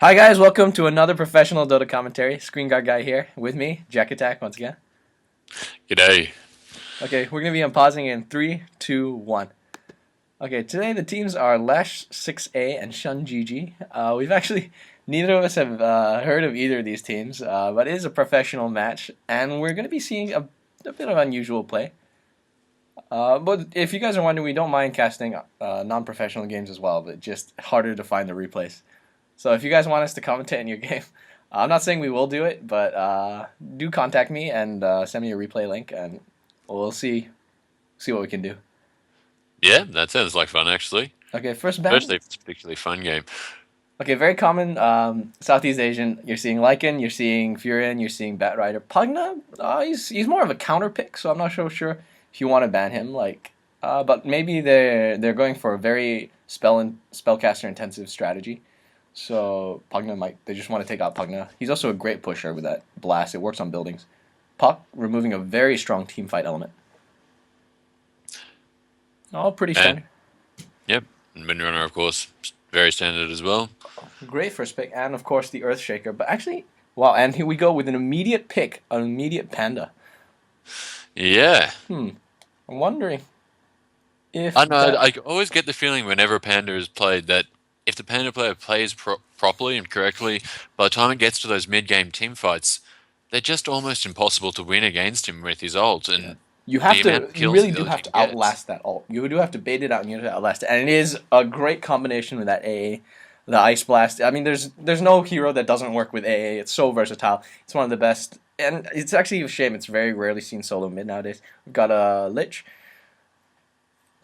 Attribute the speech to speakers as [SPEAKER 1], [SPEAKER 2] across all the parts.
[SPEAKER 1] Hi guys, welcome to another professional Dota commentary. ScreenguardGuy here with me, Jack Attack once again.
[SPEAKER 2] G'day.
[SPEAKER 1] Okay, we're gonna be unpausing in 3, 2, 1. Okay, today the teams are Lash6a and Shengg. We've actually neither of us have heard of either of these teams, but it is a professional match, and we're gonna be seeing a bit of unusual play. But if you guys are wondering, we don't mind casting non-professional games as well, but just harder to find the replays. So if you guys want us to commentate in your game, I'm not saying we will do it, but do contact me and send me a replay link, and we'll see what we can do.
[SPEAKER 2] Yeah, that sounds like fun actually.
[SPEAKER 1] Okay, first ban.
[SPEAKER 2] Especially if it's a particularly fun game.
[SPEAKER 1] Okay, very common Southeast Asian. You're seeing Lycan, you're seeing Furion, you're seeing Batrider. Pugna, he's more of a counter pick, so I'm not so sure if you want to ban him. But maybe they're going for a very spellcaster intensive strategy. So Pugna they just want to take out Pugna. He's also a great pusher with that blast. It works on buildings. Puck removing a very strong team fight element. All pretty
[SPEAKER 2] And
[SPEAKER 1] standard.
[SPEAKER 2] yep, and Windrunner of course, very standard as well.
[SPEAKER 1] Great first pick, and of course the Earthshaker. But actually, wow! And here we go with an immediate pick, an immediate Panda.
[SPEAKER 2] Yeah.
[SPEAKER 1] I'm wondering if
[SPEAKER 2] I know,
[SPEAKER 1] that.
[SPEAKER 2] I always get the feeling whenever Panda is played that if the Panda player plays properly and correctly, by the time it gets to those mid-game team fights, they're just almost impossible to win against him with his ult
[SPEAKER 1] Yeah.
[SPEAKER 2] and
[SPEAKER 1] You
[SPEAKER 2] the
[SPEAKER 1] have
[SPEAKER 2] amount
[SPEAKER 1] to.
[SPEAKER 2] of
[SPEAKER 1] You
[SPEAKER 2] kills
[SPEAKER 1] really
[SPEAKER 2] the
[SPEAKER 1] do
[SPEAKER 2] other
[SPEAKER 1] have
[SPEAKER 2] team
[SPEAKER 1] to
[SPEAKER 2] gets.
[SPEAKER 1] outlast that ult. You do have to bait it out, and you have to outlast it. And it is a great combination with that AA, the Ice Blast. I mean, there's no hero that doesn't work with AA. It's so versatile. It's one of the best, and it's actually a shame. It's very rarely seen solo mid nowadays. We've got a Lich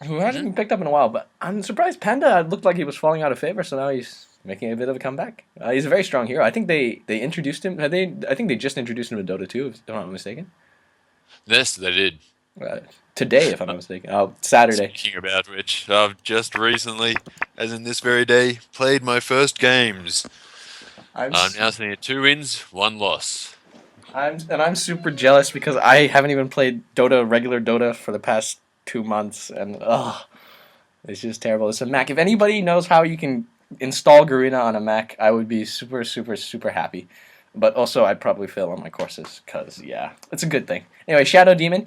[SPEAKER 1] who hasn't
[SPEAKER 2] Mhm.
[SPEAKER 1] been picked up in a while, but I'm surprised Panda looked like he was falling out of favor. So now he's making a bit of a comeback. He's a very strong hero. I think they introduced him. I think they just introduced him to Dota 2, if I'm not mistaken.
[SPEAKER 2] Yes, they did.
[SPEAKER 1] Uh, Today, if I'm not mistaken. Oh, Saturday.
[SPEAKER 2] Speaking about which, I've just recently, as in this very day, played my first games.
[SPEAKER 1] I'm
[SPEAKER 2] I'm now sitting at 2 wins, 1 loss.
[SPEAKER 1] I'm super jealous because I haven't even played Dota regular Dota for the past 2 months, and it's just terrible. It's a Mac. If anybody knows how you can install Garena on a Mac, I would be super super super happy. But also, I'd probably fail on my courses because yeah, it's a good thing. Anyway, Shadow Demon,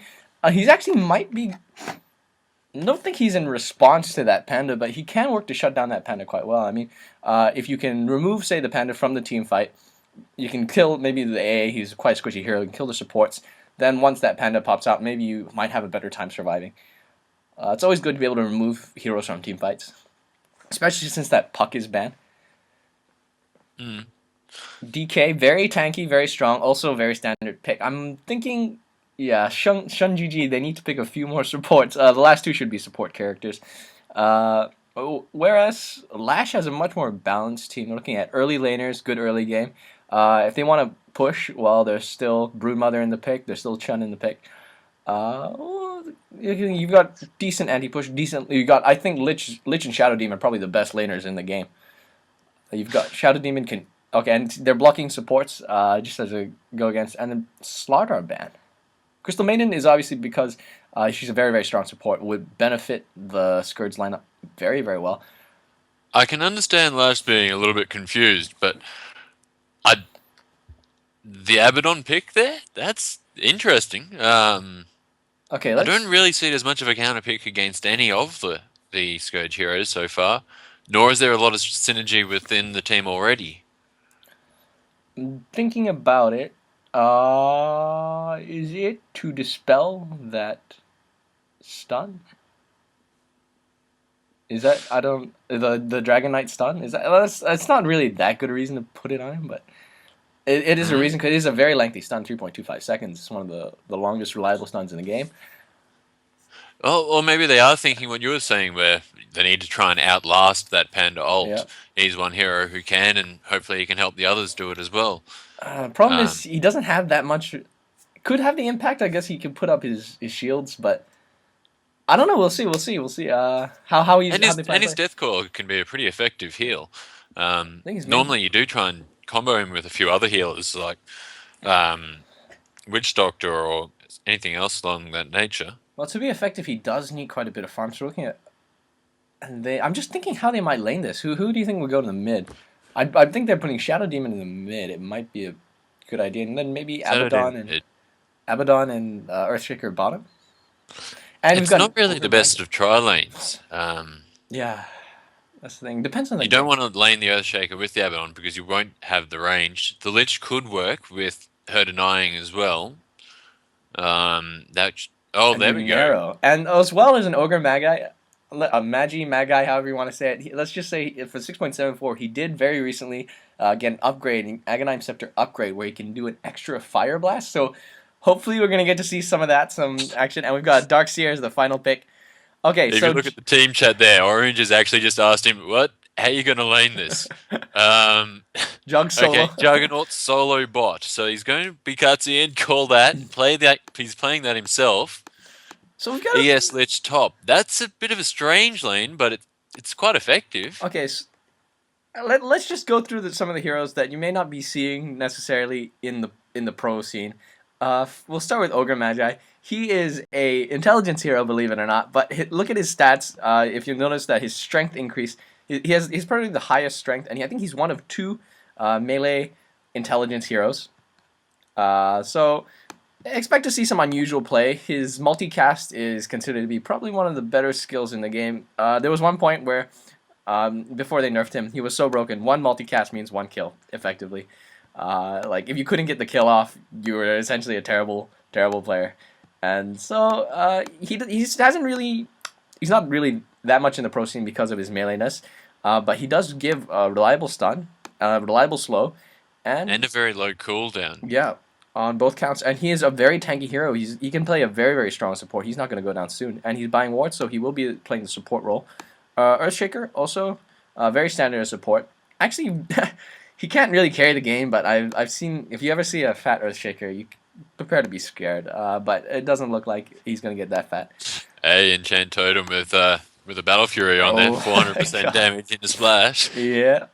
[SPEAKER 1] he's actually might be. I don't think he's in response to that panda, but he can work to shut down that panda quite well. I mean, if you can remove, say, the panda from the team fight, you can kill maybe the AA. He's quite a squishy hero. You can kill the supports. Then once that panda pops out, maybe you might have a better time surviving. It's always good to be able to remove heroes from team fights, especially since that puck is banned.
[SPEAKER 2] Mm.
[SPEAKER 1] DK, very tanky, very strong, also a very standard pick. I'm thinking, yeah, Shun GG, they need to pick a few more supports. The last two should be support characters. Whereas Lash has a much more balanced team. They're looking at early laners, good early game. If they want to push, well, there's still Broodmother in the pick. There's still Chun in the pick. Well, you've got decent anti-push, decent. You got, I think, Lich and Shadow Demon are probably the best laners in the game. You've got Shadow Demon can okay, and they're blocking supports just as a go against, and then Slaughter are banned. Crystal Maiden is obviously because she's a very very strong support, would benefit the Scourge lineup very very well.
[SPEAKER 2] I can understand Lash being a little bit confused, but I the Abaddon pick there, that's interesting.
[SPEAKER 1] Okay,
[SPEAKER 2] I don't
[SPEAKER 1] let's.
[SPEAKER 2] really see it as much of a counter pick against any of the Scourge heroes so far, nor is there a lot of synergy within the team already.
[SPEAKER 1] Thinking about it, is it to dispel that stun? Is that I don't the Dragon Knight stun? Is that that's not really that good a reason to put it on him, but it is a
[SPEAKER 2] Mm.
[SPEAKER 1] reason because it is a very lengthy stun, 3.25 seconds. It's one of the longest reliable stuns in the game.
[SPEAKER 2] Oh, or maybe they are thinking what you were saying, where they need to try and outlast that Panda ult.
[SPEAKER 1] Yeah.
[SPEAKER 2] He's one hero who can, and hopefully he can help the others do it as well.
[SPEAKER 1] Problem is
[SPEAKER 2] Um,
[SPEAKER 1] he doesn't have that much. Could have the impact. I guess he could put up his shields, but I don't know. We'll see. We'll see. We'll see.
[SPEAKER 2] and
[SPEAKER 1] How
[SPEAKER 2] his
[SPEAKER 1] they plan
[SPEAKER 2] and
[SPEAKER 1] to
[SPEAKER 2] his
[SPEAKER 1] play.
[SPEAKER 2] death core can be a pretty effective heal.
[SPEAKER 1] I think he's mid.
[SPEAKER 2] Normally you do try and combo him with a few other healers like um, Witch Doctor or anything else along that nature.
[SPEAKER 1] Well, to be effective, he does need quite a bit of farm. So we're looking at, and they. I'm just thinking how they might lane this. Who do you think would go to the mid? I think they're putting Shadow Demon in the mid. It might be a good idea, and then maybe
[SPEAKER 2] Shadow Demon mid.
[SPEAKER 1] Abaddon and Earthshaker bottom. And we've
[SPEAKER 2] It's
[SPEAKER 1] got
[SPEAKER 2] not really
[SPEAKER 1] Ogre
[SPEAKER 2] the best
[SPEAKER 1] Mag.
[SPEAKER 2] of tri lanes.
[SPEAKER 1] Yeah, that's the thing. Depends on the
[SPEAKER 2] You don't
[SPEAKER 1] game.
[SPEAKER 2] want to lane the Earthshaker with the Abaddon because you won't have the range. The Lich could work with her denying as well. Oh,
[SPEAKER 1] And
[SPEAKER 2] there
[SPEAKER 1] do
[SPEAKER 2] we go.
[SPEAKER 1] narrow, and as well as an ogre magi, a magi, however you want to say it. Let's just say for 6.74, he did very recently get an upgrade, an Aghanim Scepter upgrade, where he can do an extra fire blast. So hopefully we're gonna get to see some of that, some action. And we've got Darkseer as the final pick. Okay,
[SPEAKER 2] If you
[SPEAKER 1] so
[SPEAKER 2] look at the team chat there, Orange has actually just asked him, "What? How are you going to lane this?" Um,
[SPEAKER 1] Jug
[SPEAKER 2] okay,
[SPEAKER 1] solo.
[SPEAKER 2] Juggernaut solo bot. So he's going to be cutsy in, call that, play that. He's playing that himself.
[SPEAKER 1] So we've got
[SPEAKER 2] ES Lich top. That's a bit of a strange lane, but it's quite effective.
[SPEAKER 1] okay. So let's just go through some of the heroes that you may not be seeing necessarily in the pro scene. We'll start with Ogre Magi. He is a intelligence hero, believe it or not. But look at his stats. If you notice that his strength increase, he's probably the highest strength, and I think he's one of two melee intelligence heroes. So expect to see some unusual play. His multicast is considered to be probably one of the better skills in the game. There was one point where before they nerfed him, he was so broken. One multicast means one kill, effectively. Like if you couldn't get the kill off, you were essentially a terrible player. And so he hasn't really he's not really that much in the pro scene because of his meleeness, but he does give a reliable stun, reliable slow,
[SPEAKER 2] And
[SPEAKER 1] and
[SPEAKER 2] a very low cooldown.
[SPEAKER 1] yeah, on both counts. And he is a very tanky hero. He can play a very strong support. He's not going to go down soon, and he's buying wards, so he will be playing the support role. Earthshaker also very standard as support. Actually, he can't really carry the game, but I've seen if you ever see a fat Earthshaker, you prepare to be scared. But it doesn't look like he's going to get that fat.
[SPEAKER 2] A enchant totem with a Battle Fury on there,
[SPEAKER 1] Oh my
[SPEAKER 2] 400%
[SPEAKER 1] god.
[SPEAKER 2] damage in the splash.
[SPEAKER 1] Yeah.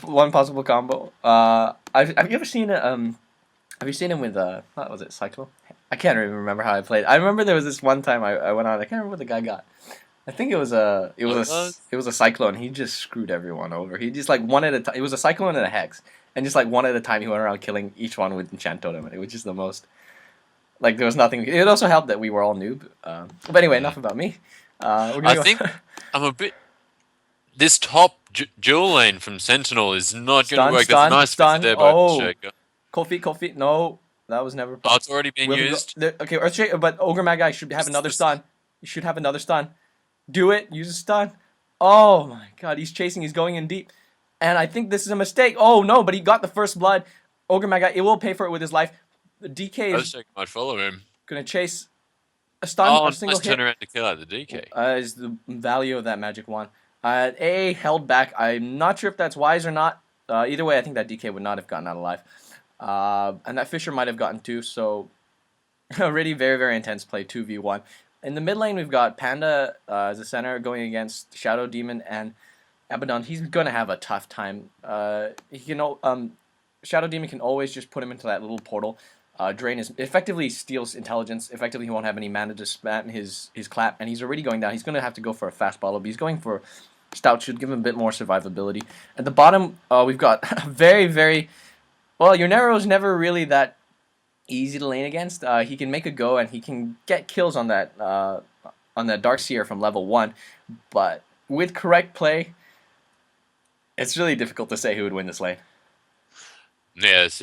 [SPEAKER 1] One possible combo. Have you ever seen it? Have you seen him with what was it, Cyclo? I can't even remember how I played. I remember there was this one time I went on. I can't remember what the guy got. I think it was a cyclone. He just screwed everyone over. He just like one at a time. It was a cyclone and a hex, and just like one at a time, he went around killing each one with enchant totem. And it was just the most. Like there was nothing. It also helped that we were all noob. But anyway, enough about me. We're
[SPEAKER 2] I
[SPEAKER 1] gonna
[SPEAKER 2] think
[SPEAKER 1] go
[SPEAKER 2] I'm a bit. This top dual lane from Sentinel is not going to
[SPEAKER 1] stun,
[SPEAKER 2] work. That's a
[SPEAKER 1] stun,
[SPEAKER 2] nice visit
[SPEAKER 1] stun.
[SPEAKER 2] there by
[SPEAKER 1] Oh,
[SPEAKER 2] Shaker.
[SPEAKER 1] cold feet. No, that was never.
[SPEAKER 2] Oh, it's already been
[SPEAKER 1] Will we go?
[SPEAKER 2] used.
[SPEAKER 1] Okay, Earthshaker, but Ogre Magi should have another stun. You should have another stun. Do it. Use a stun. Oh my god, he's chasing. He's going in deep. And I think this is a mistake. Oh no, but he got the first blood. Ogre Magi, it will pay for it with his life. The DK is
[SPEAKER 2] Shaker might follow him.
[SPEAKER 1] going to chase a stun,
[SPEAKER 2] Oh,
[SPEAKER 1] a single
[SPEAKER 2] nice
[SPEAKER 1] hit.
[SPEAKER 2] turnaround to kill out the DK.
[SPEAKER 1] Is the value of that magic wand. A held back. I'm not sure if that's wise or not. Either way, I think that DK would not have gotten out alive. And that Fisher might have gotten two, so already very intense play, 2v1. In the mid lane, we've got Panda as a center going against Shadow Demon and Abaddon. He's going to have a tough time. Shadow Demon can always just put him into that little portal. Drain is effectively steals intelligence. Effectively, he won't have any mana to spam his clap, and he's already going down. He's going to have to go for a fast bottle, but he's going for Stout, should give him a bit more survivability. At the bottom, we've got very well. Your Nero's never really that easy to lane against. He can make a go, and he can get kills on that Darkseer from level 1, but with correct play, it's really difficult to say who would win this lane.
[SPEAKER 2] Yes,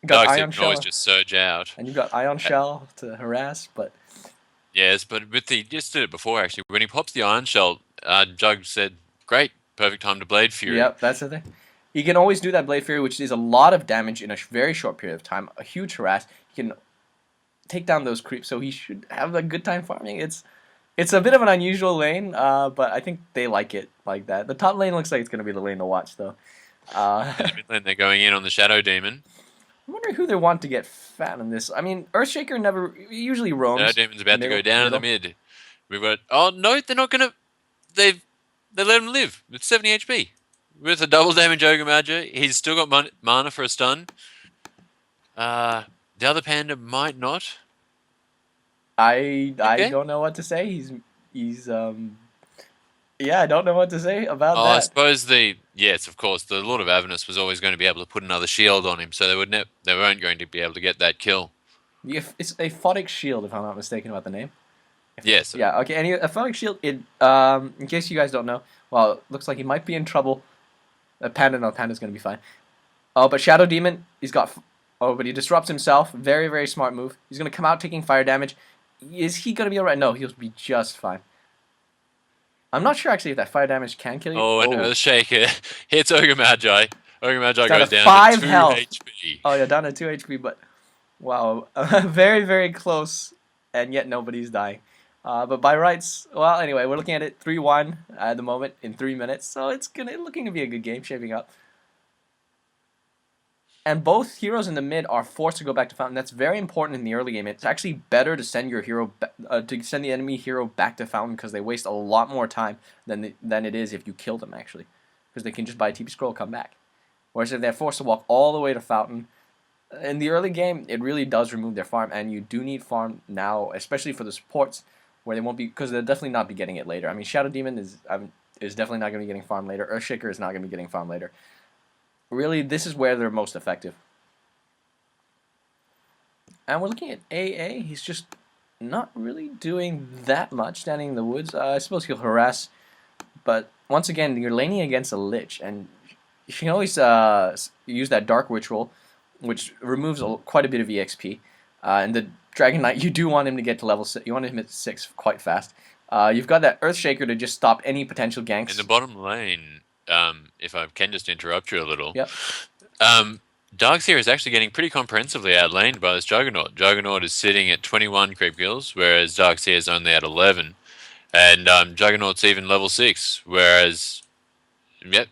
[SPEAKER 2] Darkseer can always just surge out.
[SPEAKER 1] And you've got Ion Shell to harass, but...
[SPEAKER 2] Yes, but with the just did it before actually. When he pops the Iron Shell, Jug said, "Great, perfect time to Blade Fury."
[SPEAKER 1] Yep, that's the thing. He can always do that Blade Fury, which is a lot of damage in a very short period of time. A huge harass. He can take down those creeps, so he should have a good time farming. It's a bit of an unusual lane, but I think they like it like that. The top lane looks like it's going to be the lane to watch, though.
[SPEAKER 2] In the mid lane, they're going in on the Shadow Demon.
[SPEAKER 1] I'm wondering who they want to get fat in this. I mean, Earthshaker never usually roams.
[SPEAKER 2] Shadow Demon's about to go down in the mid. We've got. Oh no, they're not gonna. They let him live with 70 HP with a double damage Ogre Magi. He's still got mana for a stun. The other panda might not.
[SPEAKER 1] I don't know what to say. He's yeah, I don't know what to say about that.
[SPEAKER 2] I suppose the yes, of course, the Lord of Avernus was always going to be able to put another shield on him, so they weren't going to be able to get that kill.
[SPEAKER 1] It's a Photic Shield, if I'm not mistaken about the name.
[SPEAKER 2] Yes.
[SPEAKER 1] Yeah, okay, and a Photic Shield, in case you guys don't know, well, it looks like he might be in trouble. Panda's gonna be fine. Oh, but Shadow Demon, he's got... Oh, but he disrupts himself. Very, very smart move. He's gonna come out taking fire damage. Is he gonna be alright? No, he'll be just fine. I'm not sure, actually, if that fire damage can kill you.
[SPEAKER 2] Oh, and Earthshaker hits Ogre Magi. Ogre Magi
[SPEAKER 1] down
[SPEAKER 2] goes
[SPEAKER 1] to
[SPEAKER 2] down
[SPEAKER 1] 5
[SPEAKER 2] to 2
[SPEAKER 1] health.
[SPEAKER 2] HP.
[SPEAKER 1] Oh, yeah, down to 2 HP, but... Wow. Very, very close, and yet nobody's dying. But by rights, well, anyway, we're looking at it 3-1 at the moment in 3 minutes, so it's looking to be a good game shaping up. And both heroes in the mid are forced to go back to Fountain. That's very important in the early game. It's actually better to send your hero to send the enemy hero back to Fountain because they waste a lot more time than it is if you kill them actually, because they can just buy a TP scroll come back. Whereas if they're forced to walk all the way to Fountain, in the early game it really does remove their farm, and you do need farm now, especially for the supports where they won't be, because they'll definitely not be getting it later. I mean, Shadow Demon is definitely not going to be getting farm later. Earthshaker is not going to be getting farm later. Really, this is where they're most effective. And we're looking at AA. He's just not really doing that much standing in the woods. I suppose he'll harass, but once again, you're laning against a Lich, and you can always use that Dark Ritual, which removes quite a bit of EXP. And the Dragon Knight, you do want him to get to level 6. You want him at 6 quite fast. You've got that Earthshaker to just stop any potential ganks.
[SPEAKER 2] In the bottom lane, if I can just interrupt you a little.
[SPEAKER 1] Yep.
[SPEAKER 2] Darkseer is actually getting pretty comprehensively outlaned by this Juggernaut. Juggernaut is sitting at 21 creep kills, whereas Darkseer is only at 11. And Juggernaut's even level 6, whereas, yep,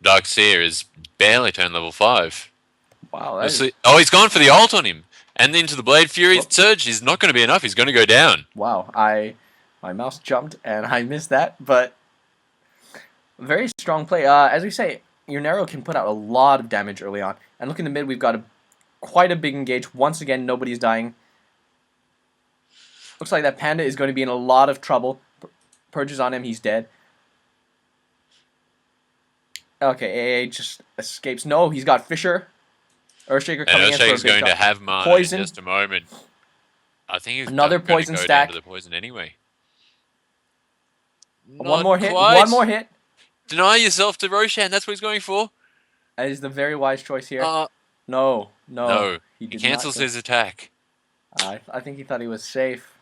[SPEAKER 2] Darkseer is barely turned level 5.
[SPEAKER 1] Wow.
[SPEAKER 2] Oh, he's gone for the ult on him. And into the Blade Fury Surge is not going to be enough. He's going to go down.
[SPEAKER 1] Wow. My mouse jumped and I missed that, but very strong play. As we say, your Narrow can put out a lot of damage early on. And look in the mid, we've got quite a big engage. Once again, nobody's dying. Looks like that Panda is going to be in a lot of trouble. Purges on him, he's dead. Okay, AA just escapes. No, he's got Fisher. Earthshaker coming in for a big
[SPEAKER 2] going to have mana
[SPEAKER 1] poison.
[SPEAKER 2] In just a moment. I think he's
[SPEAKER 1] another
[SPEAKER 2] going
[SPEAKER 1] poison
[SPEAKER 2] to go
[SPEAKER 1] stack.
[SPEAKER 2] Down to the poison anyway.
[SPEAKER 1] One more hit.
[SPEAKER 2] Quite.
[SPEAKER 1] One more hit.
[SPEAKER 2] Deny yourself to Roshan. That's what he's going for.
[SPEAKER 1] That is the very wise choice here. No.
[SPEAKER 2] He cancels his attack.
[SPEAKER 1] I think he thought he was safe,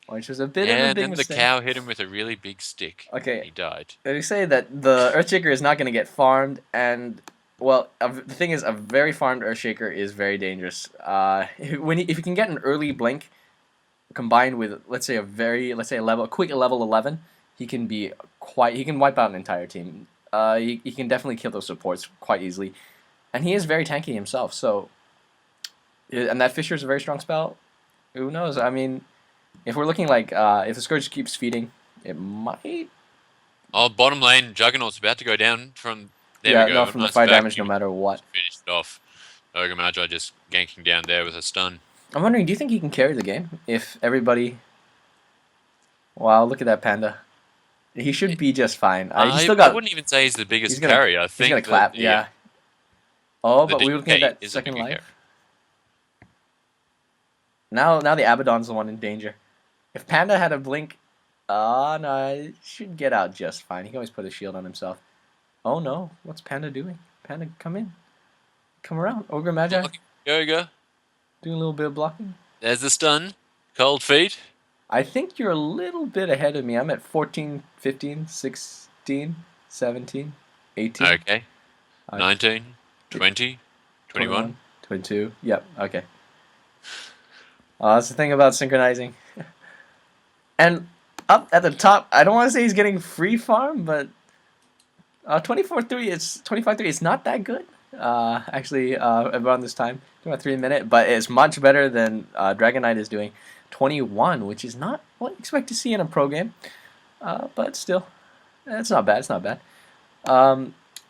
[SPEAKER 1] which was a bit of a big
[SPEAKER 2] and then
[SPEAKER 1] mistake.
[SPEAKER 2] The cow hit him with a really big stick.
[SPEAKER 1] Okay.
[SPEAKER 2] He died.
[SPEAKER 1] They say that the Earthshaker is not going to get farmed, and well, the thing is, a very farmed Earthshaker is very dangerous. If you can get an early blink combined with, let's say a quick level 11, he can wipe out an entire team. He can definitely kill those supports quite easily, and he is very tanky himself. So, and that Fisher is a very strong spell. Who knows? I mean, if we're looking like if the Scourge keeps feeding, it might.
[SPEAKER 2] Oh, bottom lane, Juggernaut's about to go down from.
[SPEAKER 1] There we go. No, from the fire damage, no matter what.
[SPEAKER 2] Finished it off. Ogre Magi just ganking down there with a stun.
[SPEAKER 1] I'm wondering, do you think he can carry the game if everybody? Wow, look at that Panda. He should be just fine. He's still got.
[SPEAKER 2] I wouldn't even say he's the biggest carry. I think
[SPEAKER 1] he's gonna clap. Yeah. Oh, but we were looking at that second life.
[SPEAKER 2] Carry.
[SPEAKER 1] Now the Abaddon's the one in danger. If Panda had a blink, no, he should get out just fine. He can always put a shield on himself. Oh no, what's Panda doing? Panda, come in. Come around. Ogre Magi.
[SPEAKER 2] Yoga.
[SPEAKER 1] Doing a little bit of blocking.
[SPEAKER 2] There's the stun. Cold feet.
[SPEAKER 1] I think you're a little bit ahead of me. I'm at 14, 15, 16, 17, 18.
[SPEAKER 2] Okay. 19, 20, 21.
[SPEAKER 1] 22. Yep, okay. That's the thing about synchronizing. And up at the top, I don't want to say he's getting free farm, but 24-3, it's 25-3. It's not that good. Actually, around this time, 3 minute, but it's much better than Dragon Knight is doing. 21, which is not what you expect to see in a pro game, but still, it's not bad. It's not bad.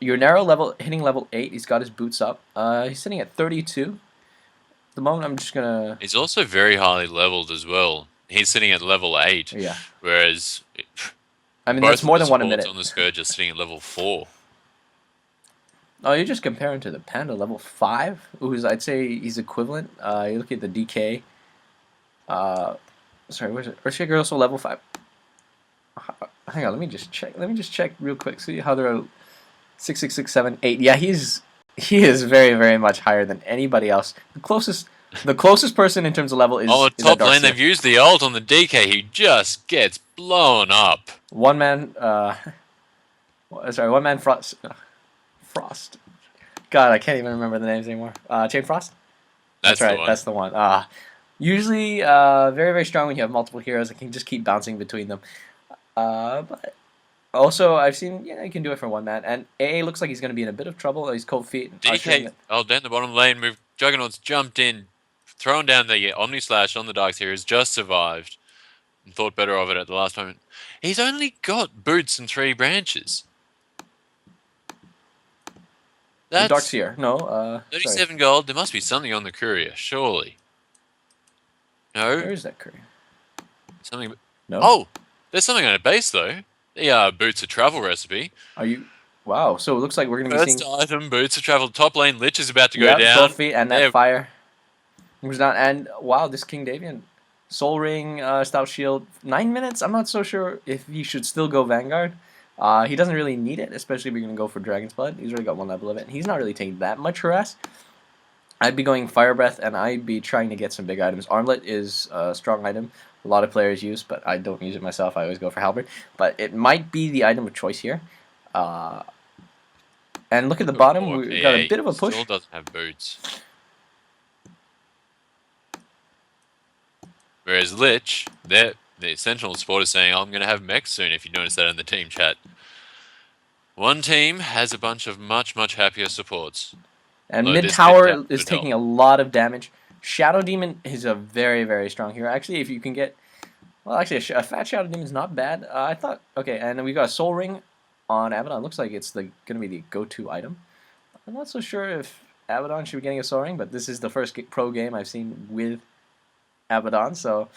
[SPEAKER 1] Your Narrow hitting level 8. He's got his boots up. He's sitting at 32. At the moment, I'm just gonna.
[SPEAKER 2] He's also very highly leveled as well. He's sitting at level 8.
[SPEAKER 1] Yeah.
[SPEAKER 2] Whereas.
[SPEAKER 1] I mean, that's more than one a minute.
[SPEAKER 2] On the Scourge are sitting at level 4.
[SPEAKER 1] Oh, you're just comparing to the Panda level 5, who's I'd say he's equivalent. You look at the DK. Sorry, where's it? Shengg also level 5. Hang on, let me just check. Let me just check real quick. See how they're 6, 6, 6, 7, 8. Yeah, he is very, very much higher than anybody else. The closest person in terms of level is.
[SPEAKER 2] Oh,
[SPEAKER 1] is
[SPEAKER 2] top
[SPEAKER 1] that
[SPEAKER 2] lane,
[SPEAKER 1] Darkseer.
[SPEAKER 2] they've used the ult on the DK. He just gets blown up.
[SPEAKER 1] One man. Sorry, one man Frost. Frost. God, I can't even remember the names anymore. Chain Frost.
[SPEAKER 2] That's
[SPEAKER 1] right.
[SPEAKER 2] the one.
[SPEAKER 1] That's the one. Usually, very, very strong when you have multiple heroes and can just keep bouncing between them. But also, I've seen, you can do it for one man. And AA looks like he's going to be in a bit of trouble. He's cold feet.
[SPEAKER 2] DK, down the bottom lane, Juggernaut's jumped in, thrown down the Omni Slash on the Darkseer, has just survived, and thought better of it at the last moment. He's only got boots and 3 branches.
[SPEAKER 1] The
[SPEAKER 2] That's
[SPEAKER 1] Darkseer. No,
[SPEAKER 2] 37
[SPEAKER 1] sorry.
[SPEAKER 2] gold. There must be something on the courier, surely. No?
[SPEAKER 1] Where is that courier?
[SPEAKER 2] Something.
[SPEAKER 1] No?
[SPEAKER 2] Oh! There's something on a base, though. The boots of travel recipe.
[SPEAKER 1] Are you... Wow, so it looks like we're going to be
[SPEAKER 2] First
[SPEAKER 1] seeing...
[SPEAKER 2] item, boots of travel. Top lane, Lich is about to go
[SPEAKER 1] Yep,
[SPEAKER 2] down.
[SPEAKER 1] cold feet and that
[SPEAKER 2] There.
[SPEAKER 1] fire. Who's not... And, wow, this King Davian. Soul Ring, Stout Shield. 9 minutes? I'm not so sure if he should still go Vanguard. He doesn't really need it, especially if you're going to go for Dragon's Blood. He's already got 1 level of it. And he's not really taking that much harass. I'd be going Fire Breath, and I'd be trying to get some big items. Armlet is a strong item. A lot of players use, but I don't use it myself. I always go for Halberd. But it might be the item of choice here. And look at the bottom. We've got a bit of a push.
[SPEAKER 2] Still doesn't have boots. Whereas Lich, the Sentinel support is saying, I'm going to have mechs soon, if you notice that in the team chat. One team has a bunch of much, much happier supports.
[SPEAKER 1] And mid tower is taking a lot of damage. Shadow Demon is a very, very strong hero. Actually, if you can get... Well, actually, a fat Shadow Demon is not bad. I thought... Okay, and then we got a Soul Ring on Abaddon. Looks like it's going to be the go-to item. I'm not so sure if Abaddon should be getting a Soul Ring, but this is the first pro game I've seen with Abaddon, so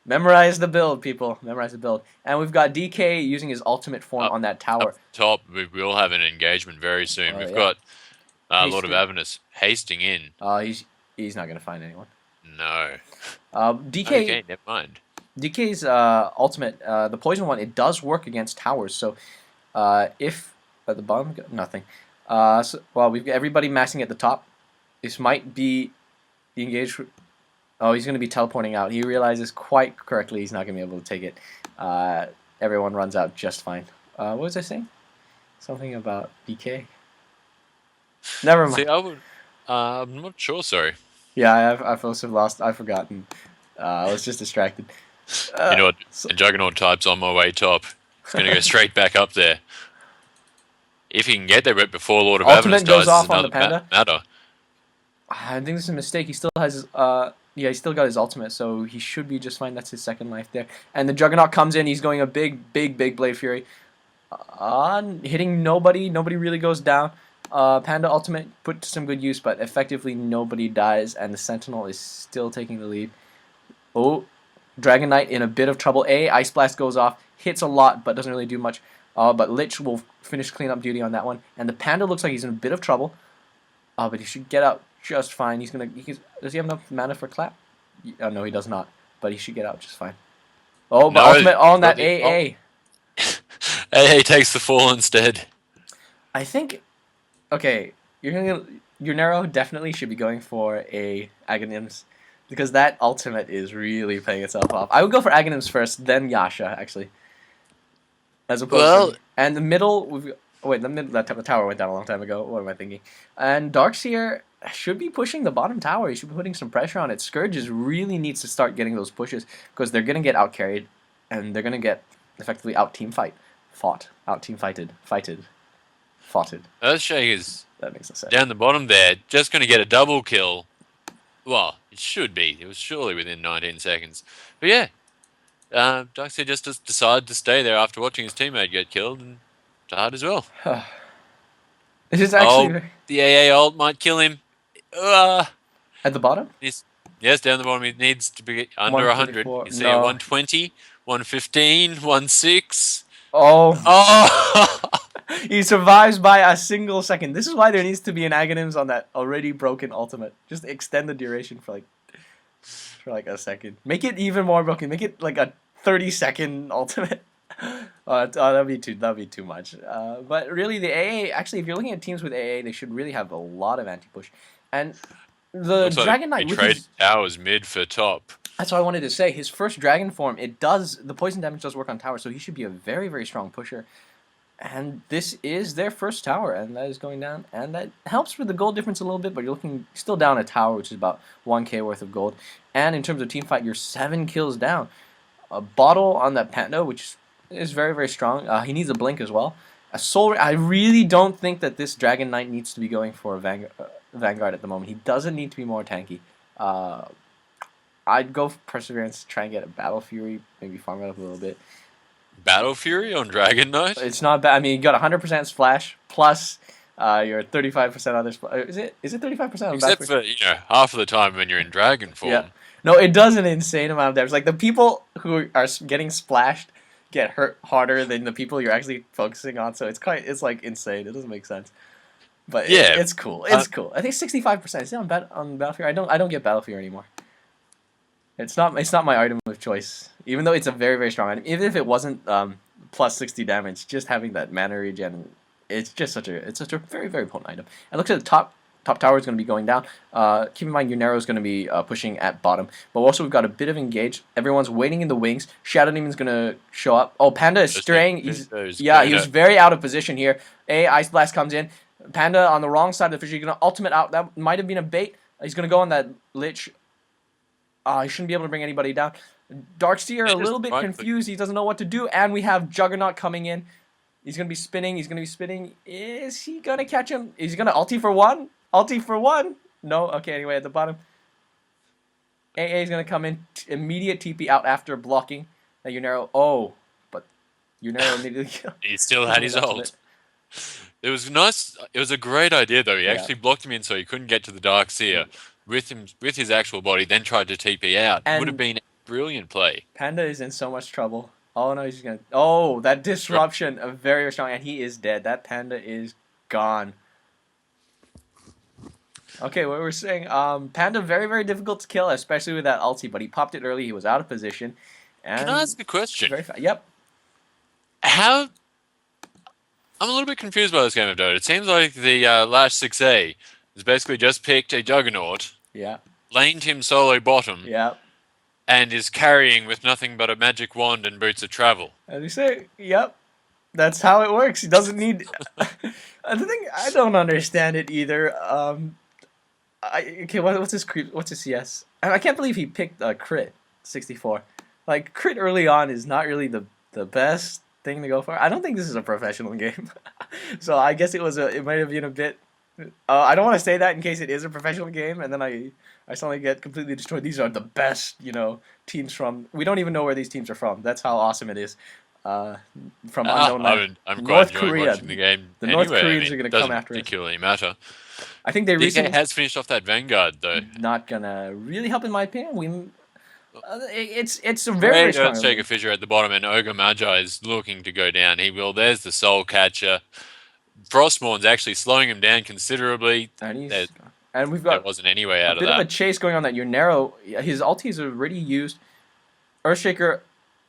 [SPEAKER 1] memorize the build, people. Memorize the build. And we've got DK using his ultimate form on that tower.
[SPEAKER 2] Up top, we will have an engagement very soon. We've got Lord of Avernus hasting in.
[SPEAKER 1] He's not going to find anyone.
[SPEAKER 2] No.
[SPEAKER 1] DK.
[SPEAKER 2] Okay, never mind.
[SPEAKER 1] DK's ultimate, the poison one, it does work against towers. So if at the bottom, nothing. Well, we've got everybody massing at the top. This might be the engage. Oh, he's going to be teleporting out. He realizes quite correctly he's not going to be able to take it. Everyone runs out just fine. What was I saying? Something about DK? Never mind.
[SPEAKER 2] See, I'm not sure, sorry.
[SPEAKER 1] Yeah, I've also lost. I've forgotten. I was just distracted.
[SPEAKER 2] You know what? A Juggernaut type's on my way top. It's going to go straight back up there. If he can get there before Lord of Avernus dies,
[SPEAKER 1] goes off
[SPEAKER 2] is
[SPEAKER 1] on the
[SPEAKER 2] another
[SPEAKER 1] Panda.
[SPEAKER 2] matter.
[SPEAKER 1] I think this is a mistake. He still has his, yeah, he still got his ultimate, so he should be just fine. That's his second life there. And the Juggernaut comes in. He's going a big, big, big Blade Fury. Hitting nobody. Nobody really goes down. Panda ultimate put to some good use, but effectively nobody dies, and the Sentinel is still taking the lead. Oh, Dragon Knight in a bit of trouble. Ice Blast goes off, hits a lot, but doesn't really do much. But Lich will finish cleanup duty on that one. And the Panda looks like he's in a bit of trouble. But he should get out just fine. Does he have enough mana for clap? Oh, no, he does not. But he should get out just fine. Oh, but ultimate on that AA.
[SPEAKER 2] AA takes the fall instead.
[SPEAKER 1] I think... Okay, your Nero definitely should be going for a Aghanims, because that ultimate is really paying itself off. I would go for Aghanims first, then Yasha, actually. As opposed to... And the middle... the tower went down a long time ago. What am I thinking? And Darkseer should be pushing the bottom tower. He should be putting some pressure on it. Scourge really needs to start getting those pushes, because they're going to get out-carried, and they're going to get effectively out-team fought. Out-team fighted.
[SPEAKER 2] Earthshake is
[SPEAKER 1] that makes sense.
[SPEAKER 2] Down the bottom there, just going to get a double kill. Well, it should be. It was surely within 19 seconds. But yeah, Darkseer just decided to stay there after watching his teammate get killed and died as well.
[SPEAKER 1] This is actually...
[SPEAKER 2] the AA ult might kill him.
[SPEAKER 1] At the bottom?
[SPEAKER 2] Yes, down the bottom. He needs to be under 100. He's at 120, 115, 16.
[SPEAKER 1] Oh. He survives by a single second. This is why there needs to be an Aghanims on that already broken ultimate. Just extend the duration for like a second. Make it even more broken. Make it like a 30-second ultimate. That'd be too much. But really, the AA actually, if you're looking at teams with AA, they should really have a lot of anti-push. And the
[SPEAKER 2] Looks like
[SPEAKER 1] Dragon Knight
[SPEAKER 2] he
[SPEAKER 1] with
[SPEAKER 2] traded
[SPEAKER 1] his,
[SPEAKER 2] towers mid for top.
[SPEAKER 1] that's what I wanted to say. His first Dragon form, the poison damage does work on towers, so he should be a very, very strong pusher. And this is their first tower, and that is going down. And that helps with the gold difference a little bit, but you're looking still down a tower, which is about 1k worth of gold. And in terms of team fight, you're 7 kills down. A bottle on that Panda, which is very, very strong. He needs a blink as well. A soul. I really don't think that this Dragon Knight needs to be going for a Vanguard at the moment. He doesn't need to be more tanky. I'd go for Perseverance, try and get a Battle Fury, maybe farm it up a little bit.
[SPEAKER 2] Battle Fury on Dragon Knight?
[SPEAKER 1] It's not bad. I mean, you got 100% splash plus your 35% other splash. Is it 35% on
[SPEAKER 2] Except for, half of the time when you're in Dragon form.
[SPEAKER 1] Yeah. No, it does an insane amount of damage. Like, the people who are getting splashed get hurt harder than the people you're actually focusing on, so it's like insane. It doesn't make sense. But yeah, it's cool. It's cool. I think 65%. Is it on Battle Fury? I don't get Battle Fury anymore. It's not my item of choice, even though it's a very, very strong item. Even if it wasn't plus 60 damage, just having that mana regen, it's such a very, very potent item. And look at the top tower is going to be going down. Keep in mind Unero is going to be pushing at bottom, but also we've got a bit of engage. Everyone's waiting in the wings. Shadow Demon's going to show up. Oh, Panda is straying. He was very out of position here. Ice Blast comes in. Panda on the wrong side of the fish. He's going to ultimate out. That might have been a bait. He's going to go on that Lich. He shouldn't be able to bring anybody down. Darkseer a little bit confused. He doesn't know what to do. And we have Juggernaut coming in. He's going to be spinning. Is he going to catch him? Is he going to ulti for one? Ulti for one? No? Okay, anyway, at the bottom. AA is going to come in. Immediate TP out after blocking. Now Unero. Oh, but Unero immediately killed.
[SPEAKER 2] He still had his ult. It was nice. It was a great idea, though. He actually blocked him in so he couldn't get to the Darkseer with his actual body, then tried to TP out. It would have been a brilliant play. Panda is in so much trouble. Oh, no, he's going to... Oh, that disruption. Very, very strong. And he is dead. That Panda is gone. Okay, what we're saying, Panda very, very difficult to kill, especially with that ulti, but he popped it early. He was out of position. And can I ask a question?
[SPEAKER 1] Yep.
[SPEAKER 2] I'm a little bit confused by this game of Dota. It seems like the Lash6a has basically just picked a Juggernaut, laned him solo bottom, and is carrying with nothing but a magic wand and boots of travel. As you say, that's how it works. He doesn't need... The thing, I don't understand it either. Okay, what's his creep? What's his CS? I can't believe he picked a crit 64. Like, crit early on is not really the best thing to go for. I don't think this is a professional game, so I guess it might have been a bit. I don't want to say that in case it is a professional game, and then I suddenly get completely destroyed. These are the best, teams from. We don't even know where these teams are from. That's how awesome it is. From unknown. I'm North Korea. Watching the game.
[SPEAKER 1] The North Koreans are going to come after us.
[SPEAKER 2] Doesn't particularly matter.
[SPEAKER 1] I think they recently
[SPEAKER 2] has finished off that Vanguard though.
[SPEAKER 1] Not gonna really help in my opinion. It's a very strong.
[SPEAKER 2] Shengg fissure at the bottom, and Ogre Magi is looking to go down. He will. There's the Soul Catcher. Frostmourn's actually slowing him down considerably.
[SPEAKER 1] And we've got
[SPEAKER 2] there wasn't any way out of that.
[SPEAKER 1] A bit of a chase going on that Unero. His ulti is already used. Earthshaker,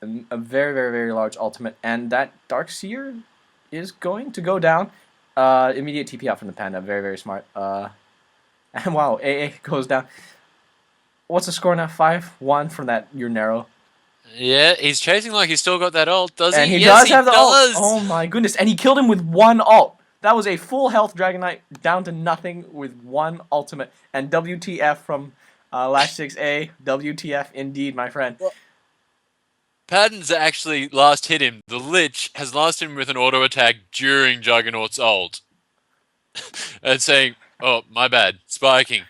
[SPEAKER 1] a very, very, very large ultimate, and that Darkseer is going to go down. Immediate TP out from the Panda. Very, very smart. And wow, AA goes down. What's the score now? 5-1 from that Unero.
[SPEAKER 2] Yeah, he's chasing like he's still got that ult, does he?
[SPEAKER 1] And he does have the ult. Oh my goodness. And he killed him with one ult. That was a full health Dragon Knight down to nothing with one ultimate. And WTF from Lash6a. WTF indeed, my friend.
[SPEAKER 2] Well, Patton's actually last hit him. The Lich has last hit him with an auto attack during Juggernaut's ult. And saying, oh, my bad, spiking.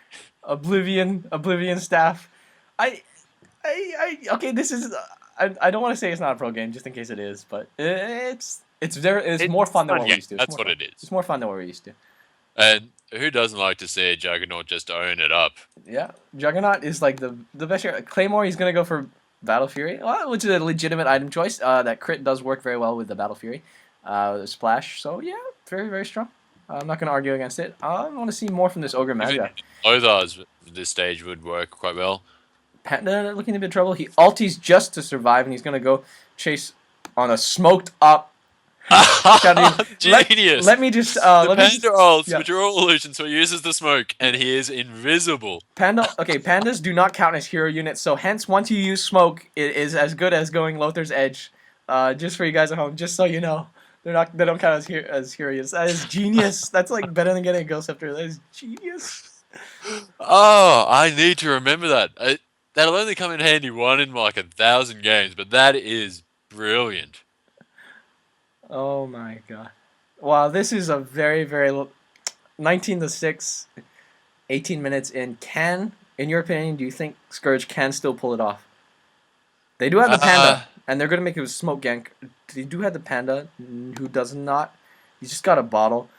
[SPEAKER 1] Oblivion staff. Okay, this is... I don't want to say it's not a pro game, just in case it is, but it's more fun than what we're used to.
[SPEAKER 2] That's what it is.
[SPEAKER 1] It's more fun than what we're used to.
[SPEAKER 2] And who doesn't like to see a Juggernaut just own it up? Yeah,
[SPEAKER 1] Juggernaut is like the best share. Claymore, he's going to go for Battle Fury, which is a legitimate item choice. That crit does work very well with the Battle Fury. Splash. So yeah, very very strong. I'm not going to argue against it. I want to see more from this Ogre
[SPEAKER 2] Even
[SPEAKER 1] Magi.
[SPEAKER 2] Lothars at this stage would work quite well.
[SPEAKER 1] Panda looking in a bit of trouble. He ulties just to survive, and he's going to go chase on a smoked up Shadow Demon.
[SPEAKER 2] Genius!
[SPEAKER 1] Let me just
[SPEAKER 2] The Panda ults,
[SPEAKER 1] yeah.
[SPEAKER 2] which are all illusions, so he uses the smoke, and he is invisible.
[SPEAKER 1] Pandas do not count as hero units, so hence once you use smoke, it is as good as going Lothar's Edge. Just for you guys at home, just so you know, they don't count as hero units. That is genius. That's like better than getting a Ghost Scepter. That is genius.
[SPEAKER 2] Oh, I need to remember that. That'll only come in handy one in like 1,000 games, but that is brilliant.
[SPEAKER 1] Oh my god! Wow, this is a very very 19-6, 18 minutes in. In your opinion, do you think Scourge can still pull it off? They do have the Panda, and they're going to make it with Smoke Gank. They do have the Panda, who does not. He's just got a bottle.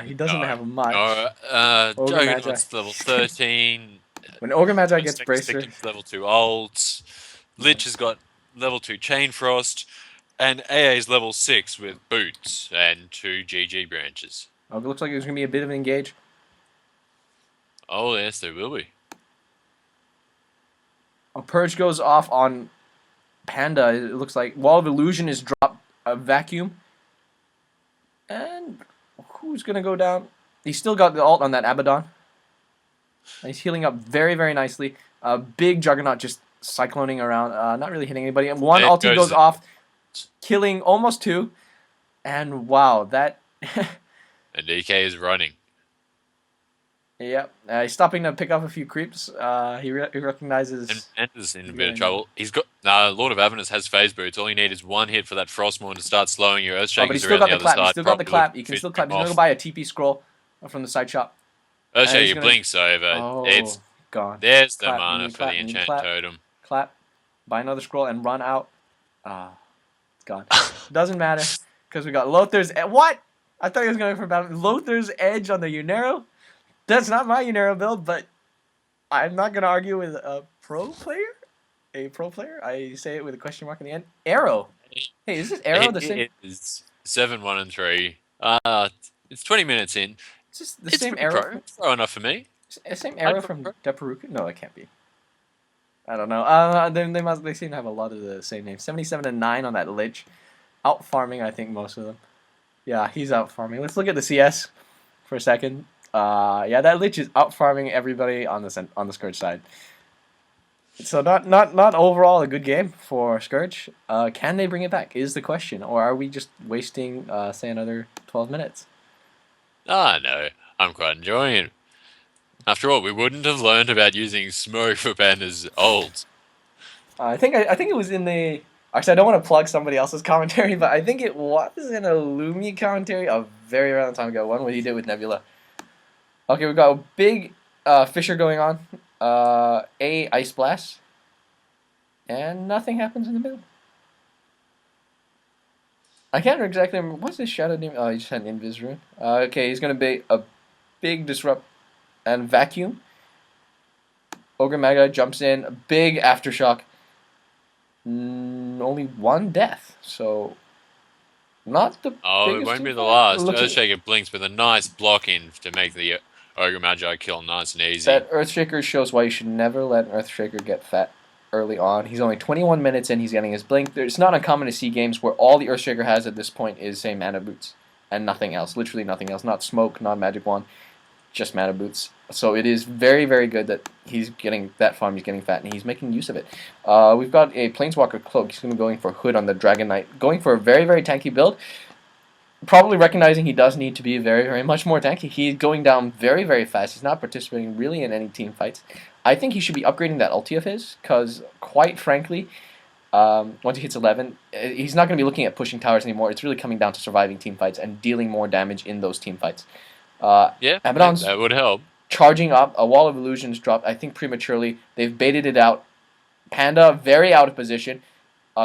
[SPEAKER 1] He doesn't have much. Ogre Magi.
[SPEAKER 2] Juggernaut's level 13.
[SPEAKER 1] When Ogre Magi gets Bracer,
[SPEAKER 2] Victim's level 2 ults. Lich has got level 2 Chain Frost. And AA's level 6 with Boots and 2 GG branches.
[SPEAKER 1] it looks like there's going to be a bit of an engage.
[SPEAKER 2] Oh, yes, there will be.
[SPEAKER 1] A Purge goes off on Panda. It looks like Wall of Illusion is dropped. A Vacuum. And who's going to go down? He's still got the ult on that Abaddon. He's healing up very, very nicely. A big Juggernaut just cycloning around, not really hitting anybody. And one ulti goes off, killing almost two. And wow, that...
[SPEAKER 2] And DK is running.
[SPEAKER 1] Yep, he's stopping to pick up a few creeps. He recognizes...
[SPEAKER 2] And Panda's in a bit of trouble. He's got... Lord of Avernus has phase boots. All you need is one hit for that Frostmourne to start slowing your Earthshakers
[SPEAKER 1] but he's still
[SPEAKER 2] around
[SPEAKER 1] got
[SPEAKER 2] the
[SPEAKER 1] the
[SPEAKER 2] other
[SPEAKER 1] clap. He's
[SPEAKER 2] side.
[SPEAKER 1] still got the clap. You can still clap. He's going to go buy a TP scroll from the side shop.
[SPEAKER 2] Earthshaker blinks over.
[SPEAKER 1] Oh,
[SPEAKER 2] it's
[SPEAKER 1] gone.
[SPEAKER 2] There's the mana for the enchant totem.
[SPEAKER 1] Clap. Buy another scroll and run out. It's gone. Doesn't matter because we got Lothar's. What? I thought he was going for battle. Lothar's Edge on the Unero. That's not my Unero build, but I'm not going to argue with a pro player. A pro player. I say it with a question mark in the end. Arrow. Hey, is this Arrow the same?
[SPEAKER 2] It is 7, 1, and 3. It's 20 minutes in.
[SPEAKER 1] It's just the same Arrow.
[SPEAKER 2] Pro enough for me.
[SPEAKER 1] Same Arrow from Deparuka? No, it can't be. I don't know. They seem to have a lot of the same names. 77 and 9 on that Lich. Out farming, I think most of them. Yeah, he's out farming. Let's look at the CS for a second. Yeah, that Lich is out farming everybody on the Scourge side. So not overall a good game for Scourge. Can they bring it back? Is the question, or are we just wasting say another 12 minutes?
[SPEAKER 2] No, I'm quite enjoying it. After all, we wouldn't have learned about using smoke for Panda's ult.
[SPEAKER 1] I think it was in the... Actually, I don't want to plug somebody else's commentary, but I think it was in a Lumi commentary a very long time ago. One what he did with Nebula. Okay, we've got a big fissure going on. A Ice Blast. And nothing happens in the middle. I can't exactly remember. What's his shadow name? Oh, he just had an Invis rune. Okay, he's going to be a big Disrupt and Vacuum. Ogre Magi jumps in. Big Aftershock. Only one death. So, not the
[SPEAKER 2] it won't be the last. Earthshaker blinks with a nice block in to make the Ogre Magi kill nice and easy.
[SPEAKER 1] That Earthshaker shows why you should never let an Earthshaker get fat early on. He's only 21 minutes in, he's getting his blink. It's not uncommon to see games where all the Earthshaker has at this point is, say, mana boots. And nothing else. Literally nothing else. Not smoke, not magic wand. Just mana boots. So it is very, very good that he's getting that farm, he's getting fat, and he's making use of it. We've got a Planeswalker Cloak. He's going to be going for Hood on the Dragon Knight. Going for a very, very tanky build. Probably recognizing he does need to be very, very much more tanky. He's going down very, very fast. He's not participating really in any team fights. I think he should be upgrading that ulti of his, because quite frankly, once he hits 11, he's not going to be looking at pushing towers anymore. It's really coming down to surviving team fights and dealing more damage in those team fights.
[SPEAKER 2] Yeah,
[SPEAKER 1] Abaddon's
[SPEAKER 2] that would help.
[SPEAKER 1] Charging up, a Wall of Illusions dropped, I think prematurely. They've baited it out. Panda, very out of position.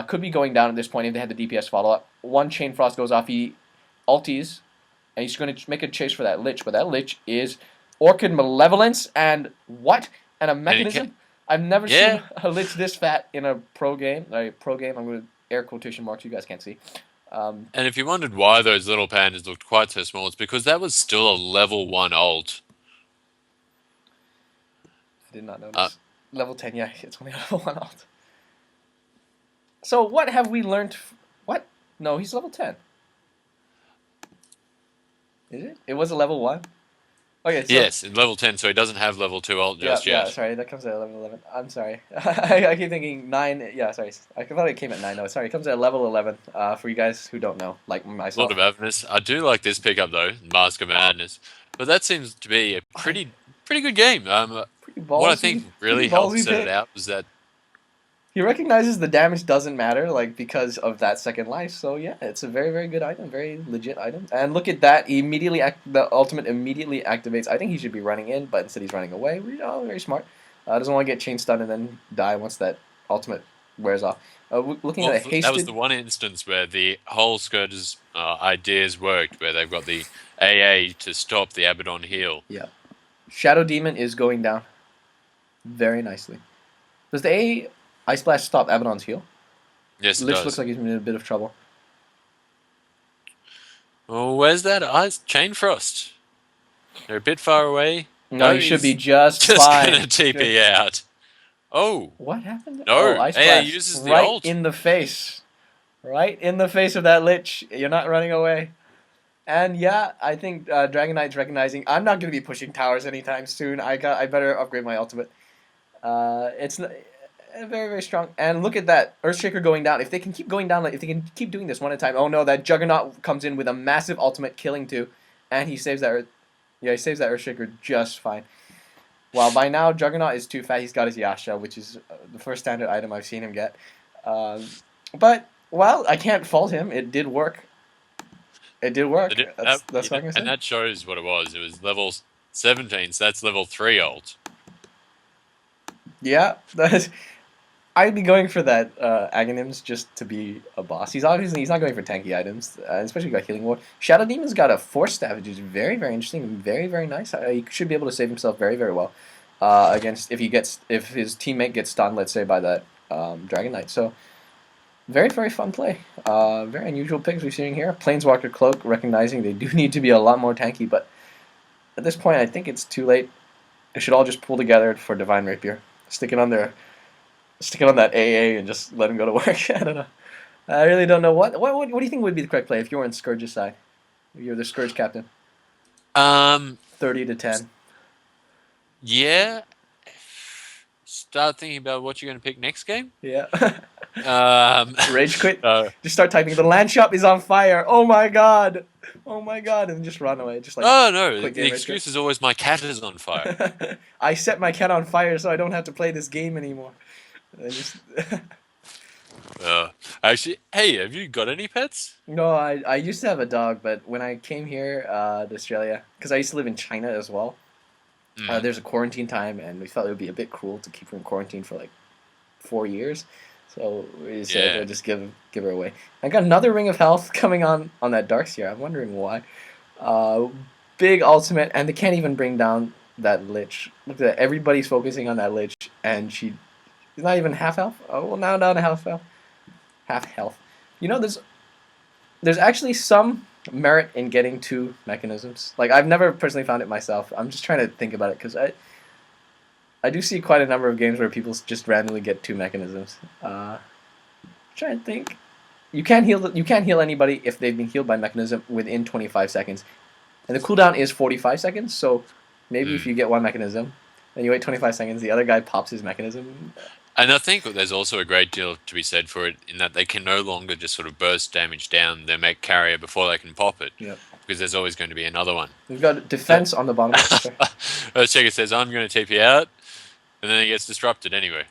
[SPEAKER 1] Could be going down at this point if they had the DPS follow-up. One Chain Frost goes off, he ulties, and he's going to make a chase for that Lich, but that Lich is Orchid Malevolence, and what? And a mechanism? I've never seen a Lich this fat in a pro game. I'm going to air quotation marks, you guys can't see.
[SPEAKER 2] And if you wondered why those little pandas looked quite so small, it's because that was still a level 1 ult.
[SPEAKER 1] I did not notice. Level 10, yeah, it's only level 1 alt. So what have we learned? What? No, he's level 10. Is it? It was a level 1? Okay, so...
[SPEAKER 2] Yes, in level 10, so he doesn't have level 2 ult just yet.
[SPEAKER 1] sorry, that comes at level 11. I'm sorry. I keep thinking 9, yeah, sorry. I thought it came at 9, no, sorry, it comes at level 11, for you guys who don't know, like myself.
[SPEAKER 2] Lord of Avernus. I do like this pickup, though, Mask of Madness. But that seems to be a pretty good game.
[SPEAKER 1] Pretty
[SPEAKER 2] What I
[SPEAKER 1] ballsy,
[SPEAKER 2] think
[SPEAKER 1] pretty
[SPEAKER 2] really helped
[SPEAKER 1] ballsy
[SPEAKER 2] set it
[SPEAKER 1] pick.
[SPEAKER 2] out was that
[SPEAKER 1] He recognizes the damage doesn't matter, like, because of that second life. So yeah, it's a very, very good item, very legit item. And look at that, he immediately the ultimate immediately activates. I think he should be running in, but instead he's running away. Oh, very smart. Doesn't want to get chain stunned and then die once that ultimate wears off. Looking at the
[SPEAKER 2] that was
[SPEAKER 1] hasted.
[SPEAKER 2] the one instance where the whole Scourge's ideas worked, where they've got the AA to stop the Abaddon heal.
[SPEAKER 1] Yeah, Shadow Demon is going down very nicely. Does the A Ice Blast stop Abaddon's heal?
[SPEAKER 2] Yes, it
[SPEAKER 1] Lich
[SPEAKER 2] does.
[SPEAKER 1] looks like he's in a bit of trouble.
[SPEAKER 2] Oh, where's that ice chain frost? They're a bit far away.
[SPEAKER 1] No, he should be
[SPEAKER 2] he's
[SPEAKER 1] just
[SPEAKER 2] just
[SPEAKER 1] fine.
[SPEAKER 2] gonna TP out. Oh
[SPEAKER 1] What happened?
[SPEAKER 2] no!
[SPEAKER 1] Oh, Ice
[SPEAKER 2] AA
[SPEAKER 1] Blast
[SPEAKER 2] uses the
[SPEAKER 1] right
[SPEAKER 2] ult.
[SPEAKER 1] in the face. Right in the face of that Lich. You're not running away. And yeah, I think Dragon Knight's recognizing I'm not going to be pushing towers anytime soon. I better upgrade my ultimate. It's very, very strong. And look at that Earthshaker going down. If they can keep going down, if they can keep doing this one at a time. Oh no, that Juggernaut comes in with a massive ultimate, killing 2, and he saves that. He saves that Earthshaker just fine. Well, by now Juggernaut is too fat. He's got his Yasha, which is the first standard item I've seen him get. But well, I can't fault him. It did work. It did work. That's what I'm gonna say.
[SPEAKER 2] And that shows what it was. It was level 17, so that's level 3 ult.
[SPEAKER 1] Yeah, I'd be going for that Aghanims just to be a boss. He's not going for tanky items, especially got healing ward. Shadow Demon's got a Force Staff, which is very, very interesting and very, very nice. He should be able to save himself very, very well against if his teammate gets stunned, let's say by that Dragon Knight. So very, very fun play. Very unusual picks we're seeing here. Planeswalker Cloak, recognizing they do need to be a lot more tanky, but at this point I think it's too late. They should all just pull together for Divine Rapier. Stick it on that AA and just let him go to work. I don't know. I really don't know what do you think would be the correct play if you were on Scourge's side? If you're the Scourge captain. 30-10.
[SPEAKER 2] Yeah. Start thinking about what you're going to pick next game.
[SPEAKER 1] Yeah. Rage quit. Just start typing. The land shop is on fire. Oh my god. Oh my god, and just run away. Just like
[SPEAKER 2] no.
[SPEAKER 1] quick
[SPEAKER 2] The
[SPEAKER 1] game
[SPEAKER 2] excuse is always my cat is on fire.
[SPEAKER 1] I set my cat on fire so I don't have to play this game anymore.
[SPEAKER 2] Actually, hey, have you got any pets?
[SPEAKER 1] No, I used to have a dog, but when I came here to Australia, because I used to live in China as well, there's a quarantine time, and we felt it would be a bit cruel to keep her in quarantine for like 4 years. So we said we'll just give her away. I got another Ring of Health coming on that Darkseer. I'm wondering why. Big ultimate, and they can't even bring down that Lich. Look at that. Everybody's focusing on that Lich, and she's not even half health. Oh, well, now down to half health. Half health. You know, there's actually some merit in getting 2 mechanisms. Like, I've never personally found it myself. I'm just trying to think about it, because I do see quite a number of games where people just randomly get 2 mechanisms. Trying to think. You can't heal anybody if they've been healed by mechanism within 25 seconds. And the cooldown is 45 seconds, so maybe if you get 1 mechanism, then you wait 25 seconds, the other guy pops his mechanism.
[SPEAKER 2] And I think there's also a great deal to be said for it in that they can no longer just sort of burst damage down their mech carrier before they can pop it.
[SPEAKER 1] Yep.
[SPEAKER 2] Because there's always going to be another one.
[SPEAKER 1] We've got defense on the bottom.
[SPEAKER 2] Checker says, I'm going to TP out, and then it gets disrupted anyway.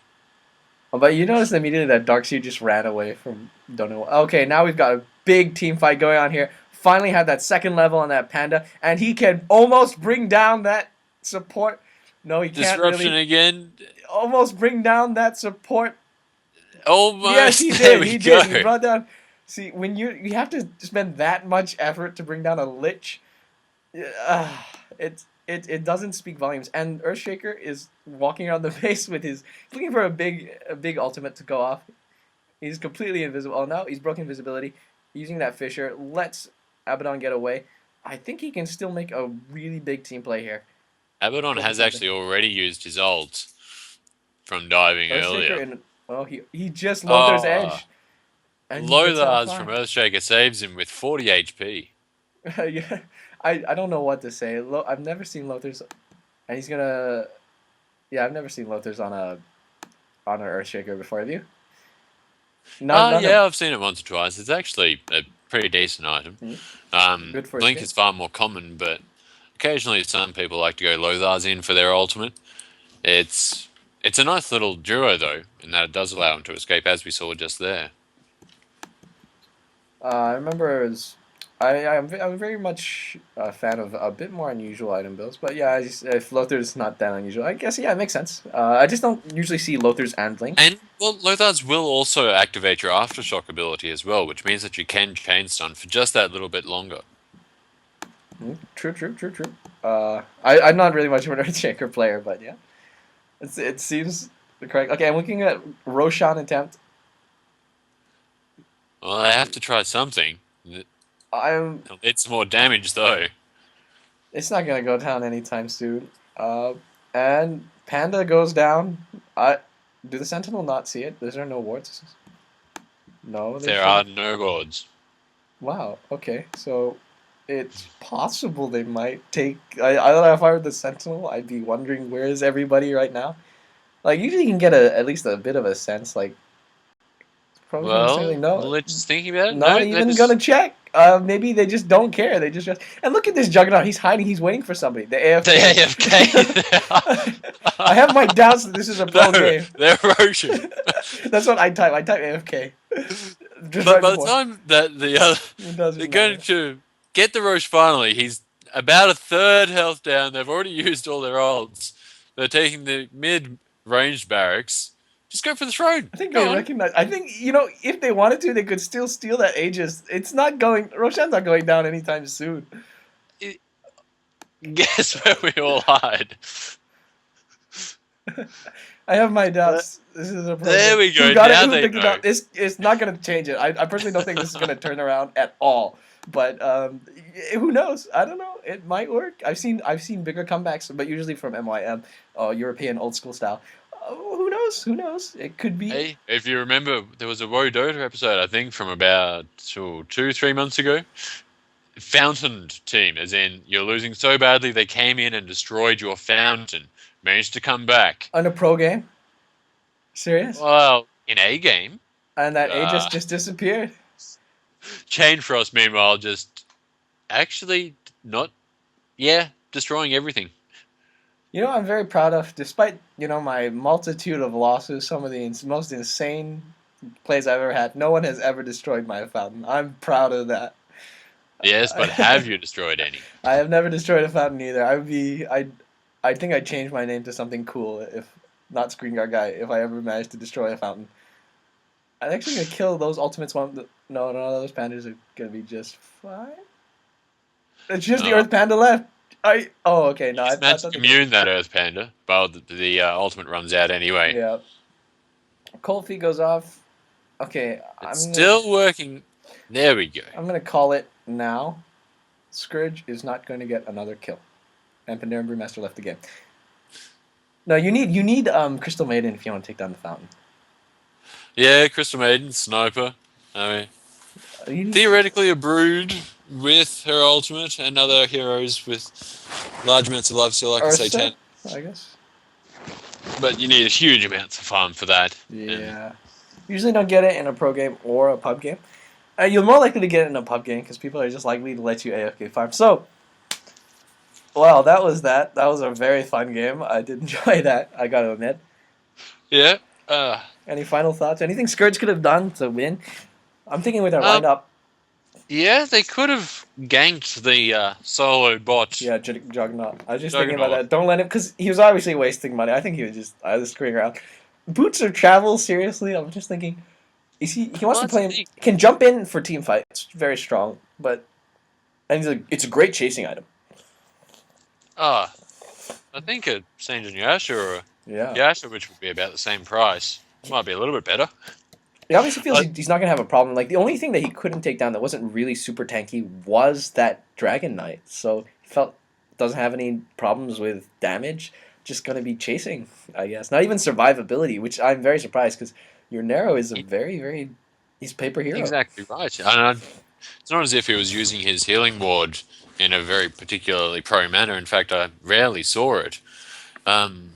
[SPEAKER 1] Oh, but you noticed immediately that Darkseer just ran away from don't know. Okay, now we've got a big team fight going on here. Finally have that second level on that Panda, and he can almost bring down that support. No, he can't
[SPEAKER 2] Disruption
[SPEAKER 1] really.
[SPEAKER 2] again.
[SPEAKER 1] Almost bring down that support.
[SPEAKER 2] Almost.
[SPEAKER 1] Yes, he
[SPEAKER 2] There
[SPEAKER 1] did.
[SPEAKER 2] we
[SPEAKER 1] He
[SPEAKER 2] go.
[SPEAKER 1] did. He brought down. See, when you have to spend that much effort to bring down a Lich, it doesn't speak volumes. And Earthshaker is walking around the base with his looking for a big ultimate to go off. He's completely invisible. Oh no, he's broken invisibility. using that Fisher lets Abaddon get away. I think he can still make a really big team play here.
[SPEAKER 2] Abaddon
[SPEAKER 1] Go for
[SPEAKER 2] has
[SPEAKER 1] something.
[SPEAKER 2] actually already used his ult from diving
[SPEAKER 1] Earthshaker
[SPEAKER 2] earlier.
[SPEAKER 1] and well, he just Lothar's
[SPEAKER 2] Oh,
[SPEAKER 1] edge and he gets that
[SPEAKER 2] Lothars from
[SPEAKER 1] far.
[SPEAKER 2] Earthshaker saves him with 40 HP.
[SPEAKER 1] Yeah, I don't know what to say. I've never seen Lothar's, and he's gonna. Yeah, I've never seen Lothar's on an Earthshaker before. Have you? None of.
[SPEAKER 2] Yeah, I've seen it once or twice. It's actually a pretty decent item.
[SPEAKER 1] Hmm, good for
[SPEAKER 2] Blink
[SPEAKER 1] escape.
[SPEAKER 2] is far more common, but occasionally some people like to go Lothars in for their ultimate. It's it's a nice little duo though, in that it does allow him to escape, as we saw just there.
[SPEAKER 1] I remember it was. I'm very much a fan of a bit more unusual item builds, but yeah, if Lothar's not that unusual, I guess yeah, it makes sense. I just don't usually see Lothar's and Link.
[SPEAKER 2] And well, Lothars will also activate your aftershock ability as well, which means that you can chain stun for just that little bit longer.
[SPEAKER 1] True, true, true, true. I'm not really much of an Earthshaker player, but yeah, it seems correct. Okay, I'm looking at Roshan attempt.
[SPEAKER 2] Well, I have to try something.
[SPEAKER 1] I'm.
[SPEAKER 2] It's more damage though.
[SPEAKER 1] It's not gonna go down anytime soon. And Panda goes down. I do the Sentinel not see it? Is there no wards? No, they
[SPEAKER 2] There
[SPEAKER 1] should.
[SPEAKER 2] are no gods.
[SPEAKER 1] Wow. Okay, so it's possible they might take. I don't know if I were the Sentinel, I'd be wondering where is everybody right now. Like usually you can get at least a bit of a sense. Like probably not necessarily
[SPEAKER 2] Well,
[SPEAKER 1] no.
[SPEAKER 2] let's just thinking about it.
[SPEAKER 1] Not
[SPEAKER 2] No, they
[SPEAKER 1] even
[SPEAKER 2] just
[SPEAKER 1] gonna check. Maybe they just don't care. They just and look at this Juggernaut. He's hiding. He's waiting for somebody. The
[SPEAKER 2] they
[SPEAKER 1] AFK. I have my doubts that this is a pro
[SPEAKER 2] no,
[SPEAKER 1] game.
[SPEAKER 2] they're Roshan.
[SPEAKER 1] That's what I type. I type AFK. Just
[SPEAKER 2] But
[SPEAKER 1] right
[SPEAKER 2] by the
[SPEAKER 1] before.
[SPEAKER 2] time that the other,
[SPEAKER 1] It
[SPEAKER 2] they're
[SPEAKER 1] doesn't
[SPEAKER 2] going
[SPEAKER 1] matter.
[SPEAKER 2] to get the Roche finally, he's about a third health down. They've already used all their ults. They're taking the mid-range barracks. Just go for the throne.
[SPEAKER 1] I think they
[SPEAKER 2] Go on.
[SPEAKER 1] recognize. I think if they wanted to, they could still steal that Aegis. It's not going. Roshan's not going down anytime soon.
[SPEAKER 2] Guess where we all hide.
[SPEAKER 1] I have my doubts. This is a pro
[SPEAKER 2] There
[SPEAKER 1] game.
[SPEAKER 2] we go.
[SPEAKER 1] Who got it?
[SPEAKER 2] Now
[SPEAKER 1] Who
[SPEAKER 2] they
[SPEAKER 1] picked it
[SPEAKER 2] know.
[SPEAKER 1] up? It's not going to change it. I personally don't think this is going to turn around at all. But who knows? I don't know. It might work. I've seen bigger comebacks, but usually from MYM, European old school style. Who knows? Who knows? It could be.
[SPEAKER 2] Hey, if you remember, there was a Woe Dota episode, I think, from about 2, 3 months ago. Fountained team, as in you're losing so badly they came in and destroyed your fountain. Managed to come back.
[SPEAKER 1] On a pro game? Serious?
[SPEAKER 2] Well, in a game,
[SPEAKER 1] And that Aegis
[SPEAKER 2] uh,
[SPEAKER 1] just disappeared.
[SPEAKER 2] Chain Frost, meanwhile, just actually not, destroying everything.
[SPEAKER 1] I'm very proud of, despite, my multitude of losses, some of the most insane plays I've ever had. No one has ever destroyed my fountain. I'm proud of that.
[SPEAKER 2] Yes, but have you destroyed any?
[SPEAKER 1] I have never destroyed a fountain either. I think I'd change my name to something cool if not ScreenguardGuy if I ever managed to destroy a fountain. I'm actually gonna kill those ultimates. No, those pandas are gonna be just fine. It's just the Earth Panda left. Okay. No, I
[SPEAKER 2] He's managed
[SPEAKER 1] thought
[SPEAKER 2] to commune that Earth Panda, but the ultimate runs out anyway.
[SPEAKER 1] yeah. Cold feet goes off. Okay,
[SPEAKER 2] It's still working. There we go.
[SPEAKER 1] I'm gonna call it now. Scourge is not going to get another kill, and Pandaren Brewmaster left the game. No, you need Crystal Maiden if you want to take down the fountain.
[SPEAKER 2] Yeah, Crystal Maiden, Sniper. I mean, theoretically a brood with her ultimate and other heroes with large amounts of life steal, like I say, 10.
[SPEAKER 1] I guess.
[SPEAKER 2] But you need huge amounts of farm for that.
[SPEAKER 1] Yeah. Usually don't get it in a pro game or a pub game. You're more likely to get it in a pub game because people are just likely to let you AFK farm. So, well, that was that. That was a very fun game. I did enjoy that, I gotta admit.
[SPEAKER 2] Yeah.
[SPEAKER 1] Any final thoughts? Anything Scourge could have done to win? I'm thinking with our lineup.
[SPEAKER 2] Yeah, they could have ganked the solo bot.
[SPEAKER 1] Yeah, Juggernaut. I was just thinking about that. Don't let him, because he was obviously wasting money. I think he was just screwing around. Boots of Travel, seriously? I'm just thinking, he wants to play him, can jump in for team fight. It's very strong, but it's a great chasing item.
[SPEAKER 2] I think a Saint Yasha or
[SPEAKER 1] Yeah.
[SPEAKER 2] Yasha, which would be about the same price, might be a little bit better.
[SPEAKER 1] He obviously feels
[SPEAKER 2] Uh,
[SPEAKER 1] he's not gonna have a problem. Like the only thing that he couldn't take down that wasn't really super tanky was that Dragon Knight. So he felt doesn't have any problems with damage. Just gonna be chasing, I guess. Not even survivability, which I'm very surprised because your Nero is a very he's paper hero.
[SPEAKER 2] exactly right. And it's not as if he was using his healing ward in a very particularly pro manner. In fact, I rarely saw it. Um,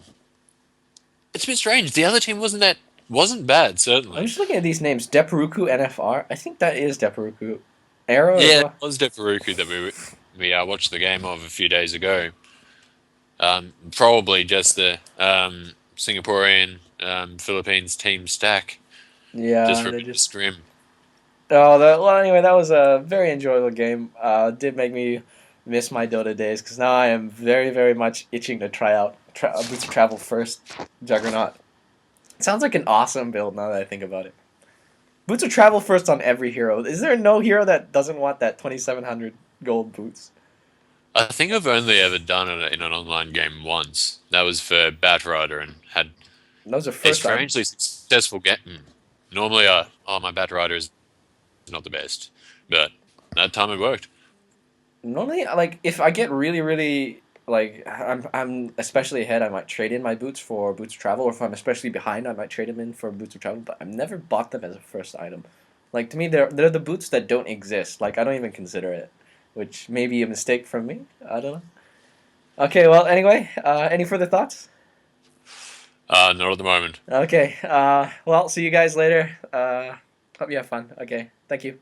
[SPEAKER 2] it's a bit strange. The other team wasn't bad,
[SPEAKER 1] I'm
[SPEAKER 2] certainly.
[SPEAKER 1] just looking at these names. Deperuku NFR. I think that is Deperuku. Arrow as
[SPEAKER 2] Yeah, it
[SPEAKER 1] well.
[SPEAKER 2] was Defaruku that we watched the game of a few days ago. Probably just the Singaporean Philippines team stack, just
[SPEAKER 1] Yeah,
[SPEAKER 2] for a
[SPEAKER 1] they
[SPEAKER 2] bit of
[SPEAKER 1] just.
[SPEAKER 2] scrim.
[SPEAKER 1] Oh, well. Anyway, that was a very enjoyable game. Did make me miss my Dota days because now I am very much itching to try out Boots of Travel first Juggernaut. It sounds like an awesome build now that I think about it. Boots of Travel first on every hero. Is there no hero that doesn't want that 2,700 gold boots?
[SPEAKER 2] I think I've only ever done it in an online game once. That was for Batrider and had
[SPEAKER 1] Those are
[SPEAKER 2] a
[SPEAKER 1] first
[SPEAKER 2] strangely
[SPEAKER 1] items.
[SPEAKER 2] successful game. Normally, my Batrider is not the best, but that time it worked.
[SPEAKER 1] Normally, like if I get really like I'm especially ahead, I might trade in my boots for boots of travel, or if I'm especially behind, I might trade them in for boots of travel. But I've never bought them as a first item. Like to me, they're the boots that don't exist. Like I don't even consider it, which may be a mistake from me. I don't know. Okay, well, anyway, any further thoughts?
[SPEAKER 2] Not at the moment.
[SPEAKER 1] Okay, well, see you guys later. Hope you have fun. Okay, thank you.